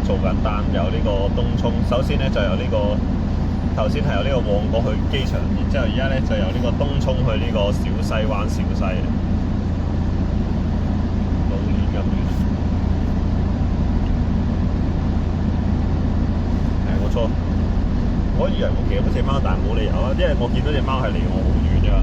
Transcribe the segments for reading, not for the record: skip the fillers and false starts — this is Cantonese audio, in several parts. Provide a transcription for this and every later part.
做緊單，由呢個東涌，首先咧就由呢個頭先係由呢個旺角去機場，然之後而家咧就由呢個東涌去呢個小西灣小西，老年咁遠。係冇錯，我以為我騎嗰隻貓，但係冇理由啊，因為我見到隻貓係離我好遠㗎。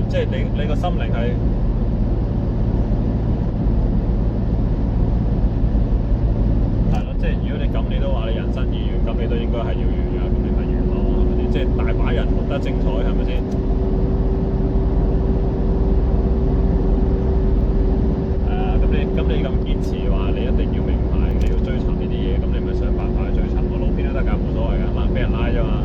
即係你個心靈係係咯，即係如果你咁，你都話你人生意願，咁你都應該係要完㗎，咁你咪完咯，係咪先？即係大把人活得精彩，係咪先？咁你咁堅持話你一定要名牌，你要追尋呢啲嘢，咁你咪想辦法去追尋，我路邊都得㗎，冇所謂㗎，可能俾人拉啫嘛。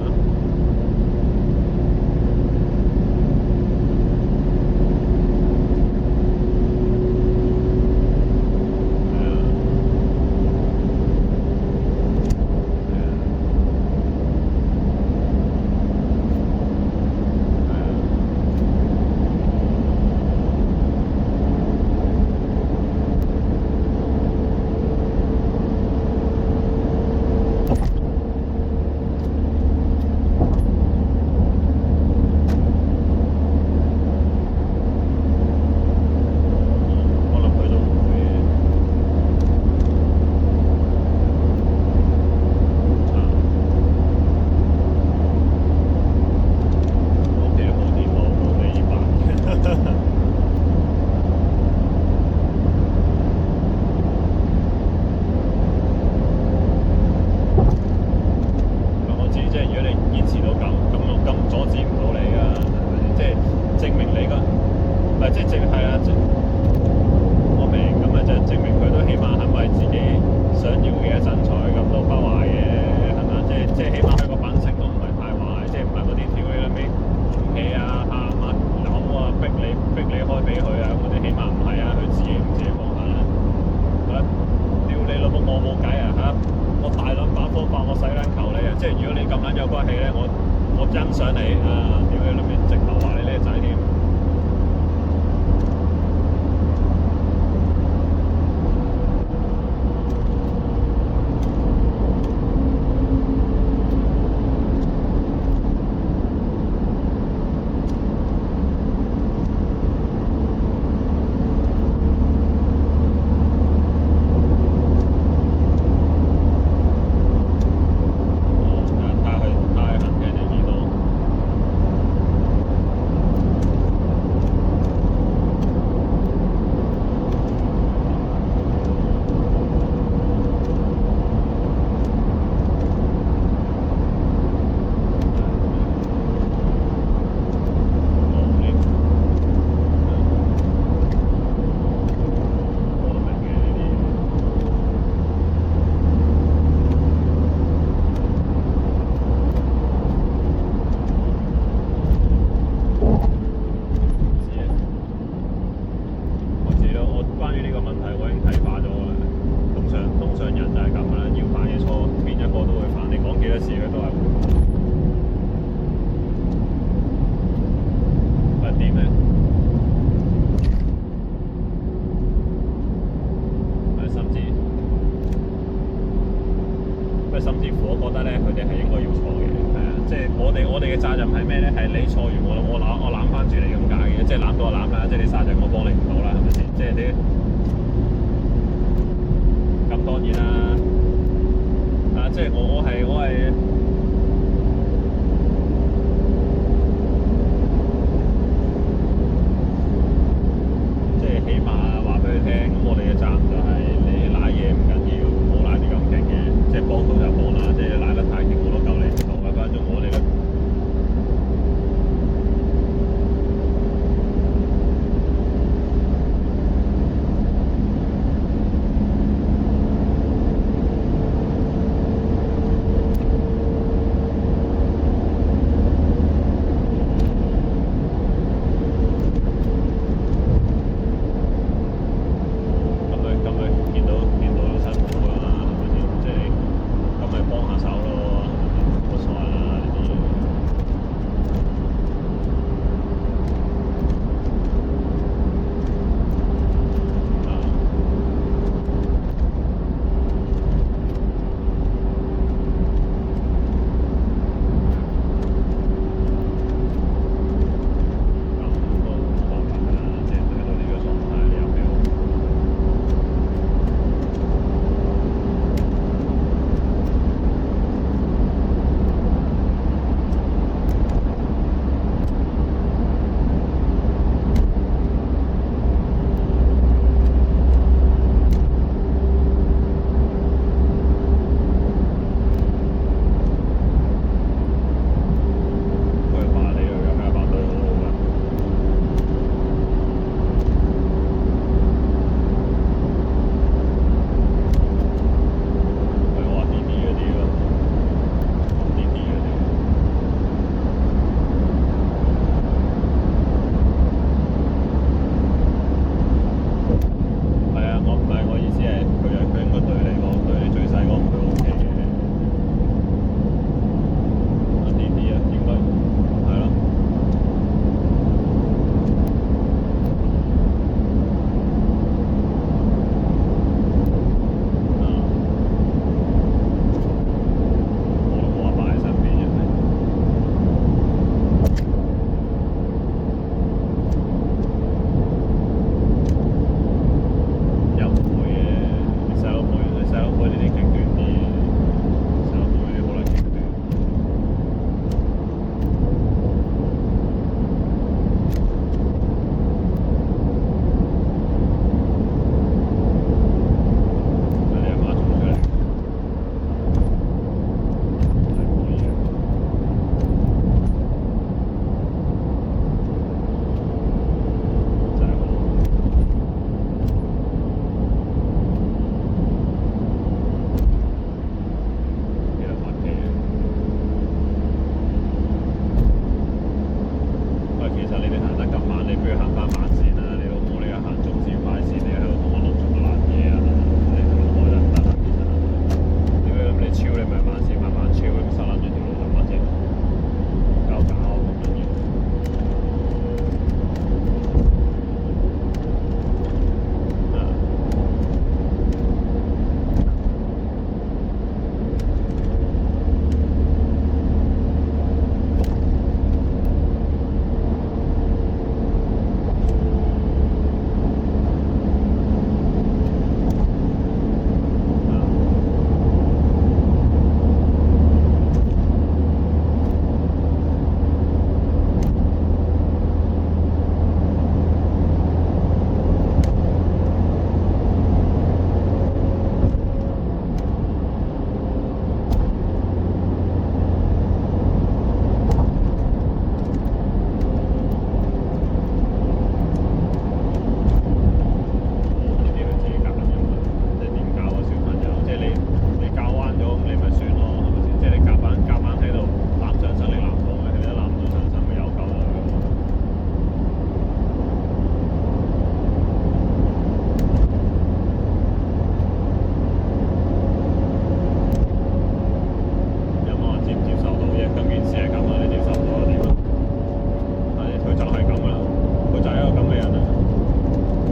人啊，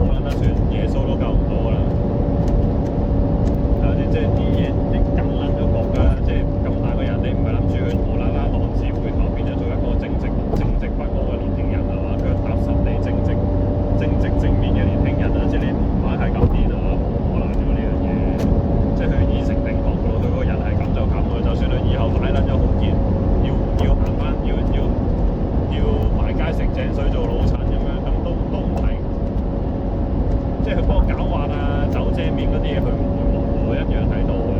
冇撚得算，耶穌都救唔到㗎啦。係咪先？即係啲嘢，啲咁撚咗國家，即係咁大個人，你唔係諗住去無啦啦浪子回頭變咗做一個正直不阿嘅年輕人係嘛？腳踏實地、正面嘅年輕人啊！即係你唔玩係咁癲啊！冇可能嘅呢樣嘢，即係佢已成定局㗎咯。佢嗰個人係咁就咁㗎，就算佢以後買撚咗好堅，要行翻，要買街食井水做老襯咁樣，咁都唔係，即係佢嗰個狡猾啊、走遮面嗰啲嘢，佢唔會一樣喺度嘅。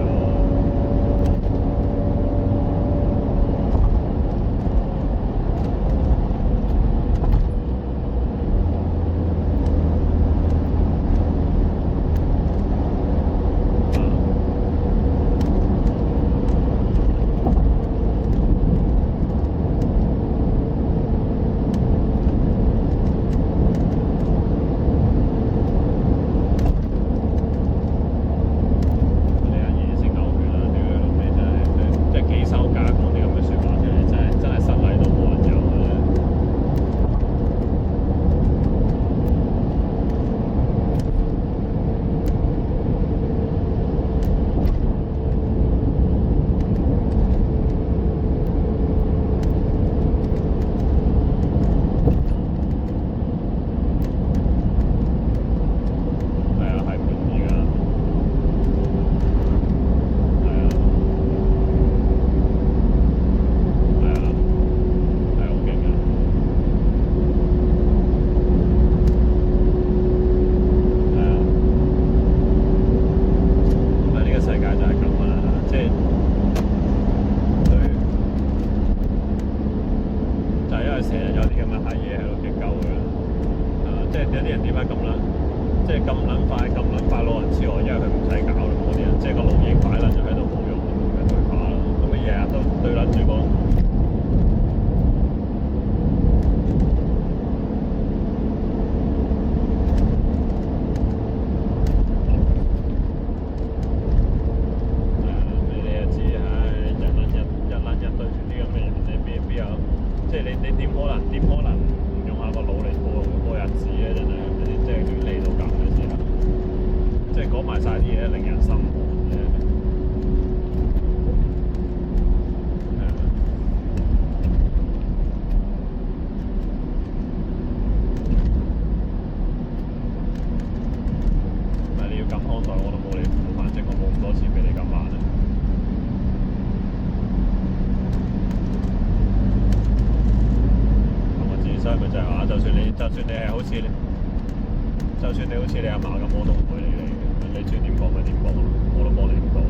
就算你好似你阿嫲咁，我都唔會理你嘅。你中意點講咪點講咯，我都幫你唔到。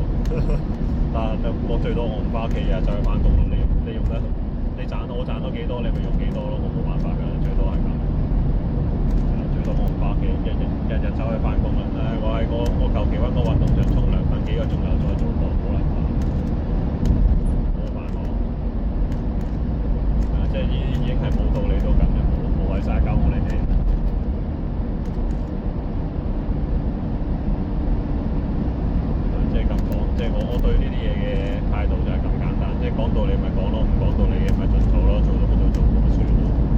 但係我最多我唔翻屋企日就去翻工咯。你用得，你賺我賺到幾多，你咪用幾多咯。我冇辦法㗎，最多係咁。最多我唔翻屋企，日走去翻工啦。我求其揾個運動場沖涼，瞓幾個鐘頭再做過，冇辦法。冇辦法。即係已經係冇道理到咁嘅，冇謂嘥鳩我哋哋。即係咁講，即係我對呢啲嘢嘅態度就係咁簡單，即係講道理咪講咯，唔講道理嘅咪盡做咯，做到咪就做，咪算咯。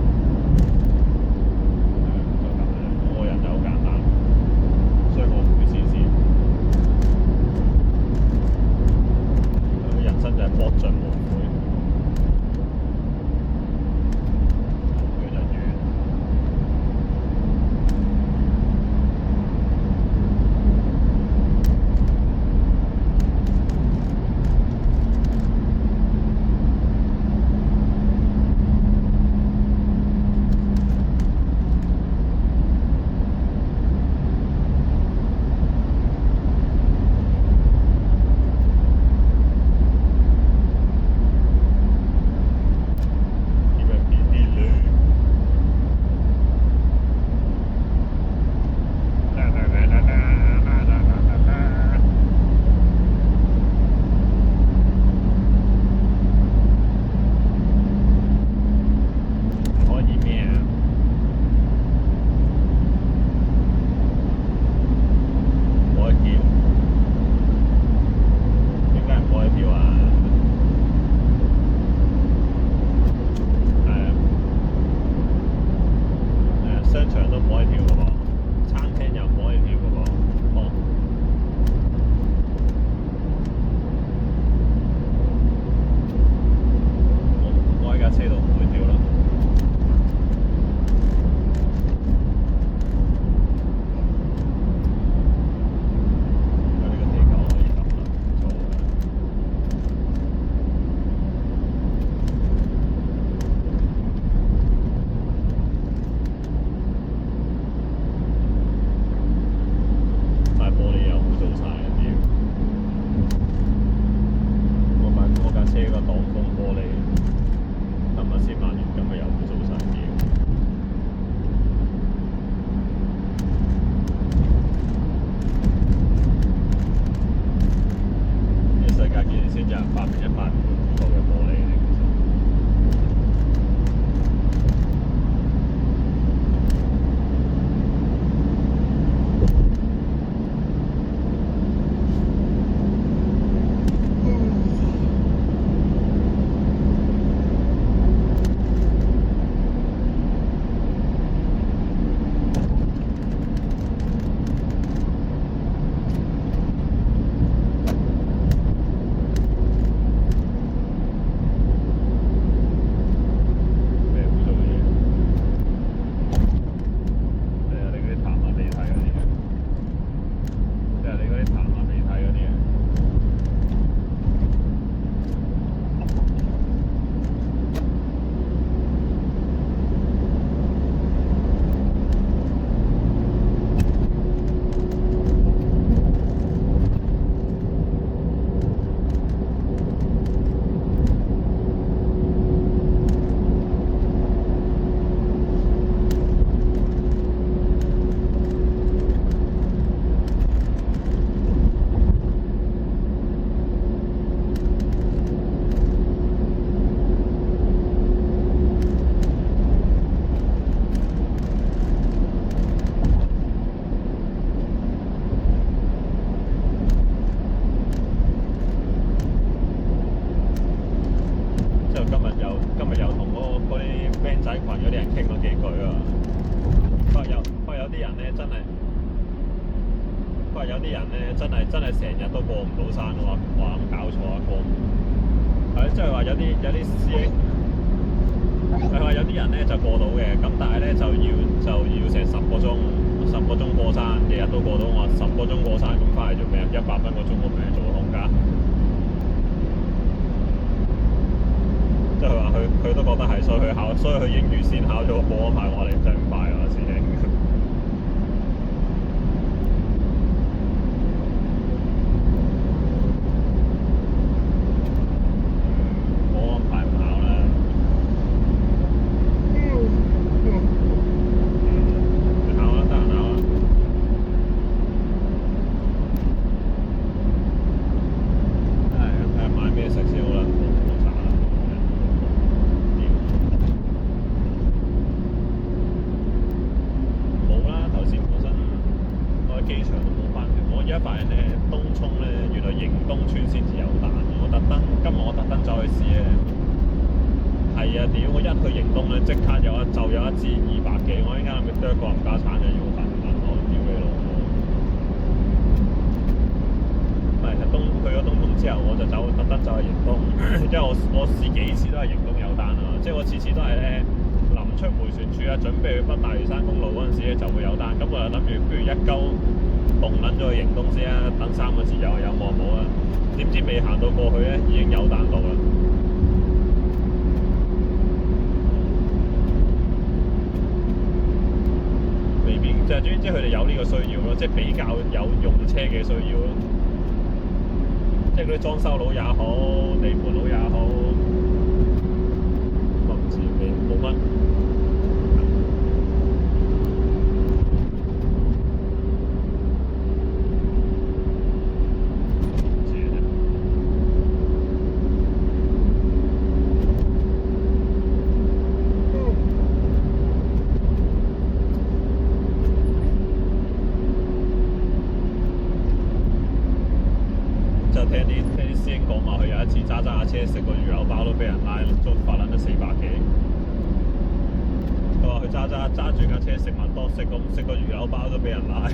都唔可以跳嘅喎，餐廳又唔可以跳嘅喎。哦，我喺架車度唔會跳啦。車個擋風玻璃，今日先買完，今日又污糟晒啲。呢世界竟然先有人發明一塊唔會污糟嘅玻璃嚟。今日又同嗰啲 band 仔群嗰啲人傾咗幾句啊。不過有啲人咧真係，不過有啲人咧真係成日都過唔到山喎，話咁搞錯啊過。係即係話有啲師兄，係話有啲人咧就過到嘅，咁但係咧就要成10個鐘過山，日日都過到。我話10個鐘過山，咁翻嚟做咩啊？100蚊個鐘我俾你做空家。即係話佢都覺得係，所以佢已經預先考咗，冇安排我哋真係咁快啊，師兄。冇安排唔考啦。考啦，得閒考啦。睇下買咩食先好啦。機場都冇翻嘅，我而家發現咧，東涌咧原來迎東村先至有單。今日我特登走去試咧，係啊！屌我一去迎東咧，即刻有一支200幾，我依家諗住剁個冚家鏟就要份我屌你老母！唔係去咗東涌之後，我就特登走去迎東，因為我試幾次都係迎東有單啊，即係我次次都係咧。臨出迴旋處啊，準備去北大嶼山公路嗰陣時咧就會有單，咁我就諗住不如一鳩動撚咗去迎東先啊，等3個字有冇啊？點知未行到過去咧，已經有單到啦。未必即係總之佢哋有呢個需要咯，即係比較有用車嘅需要咯，即係嗰啲裝修佬也好，地盤佬也好，咁唔知冇乜。聽啲師兄講話，佢有一次揸車食個魚柳包都俾人拉，捉法撚咗400幾。不佢話佢揸住架車食麥當食個魚柳包都俾人拉。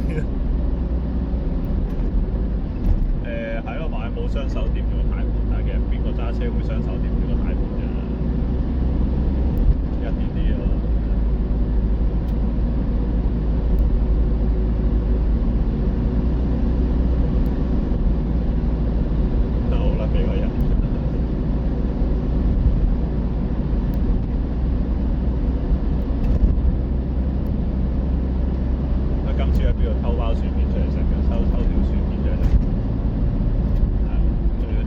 係咯，話冇雙手掂住個軚盤，但係其實邊個揸車會雙手掂住個軚盤啫？一啲啲咯。就好啦，俾個人。佢今次喺邊度偷包薯片出嚟食嘅？偷條薯片出嚟食。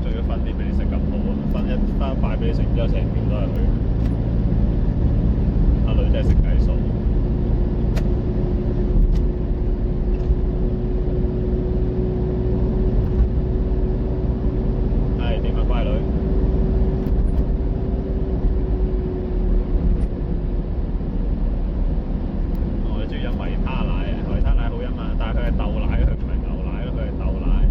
仲要分啲俾你食咁好啊！分一塊俾你食，之後成條都係佢。阿女真係識計數。係點啊，乖女？我中意飲維他奶啊！維他奶好飲啊，但係佢係豆奶，佢唔係牛奶咯，佢係豆奶。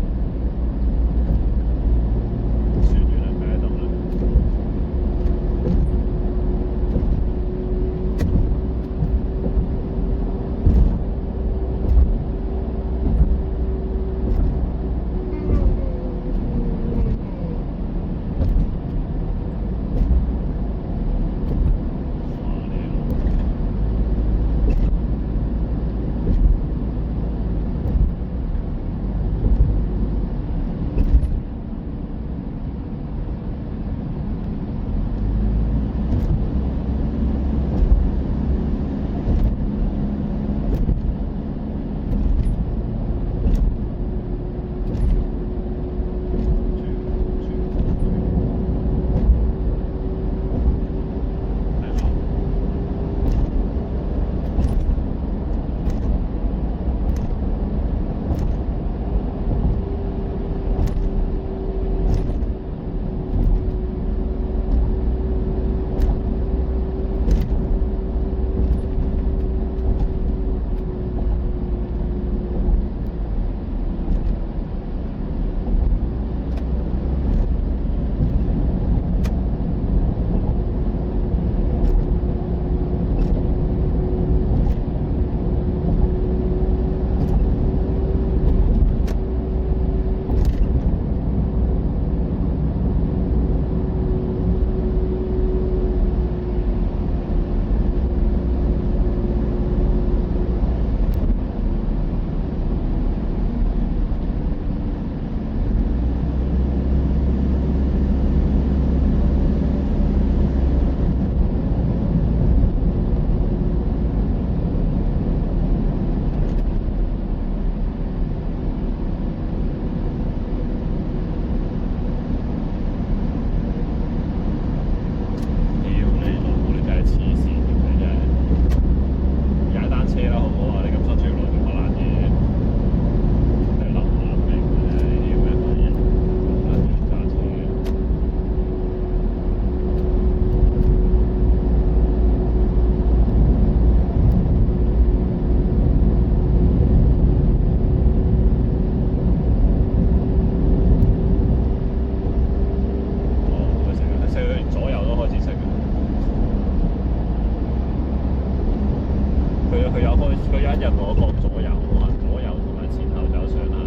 佢有一日同我講左右，我話左右同埋前後走上啦。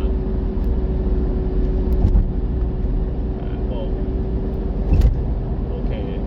不過 OK 嘅。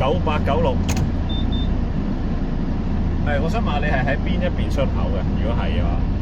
9896。我想問你係喺邊一邊出口嘅？如果係嘅話。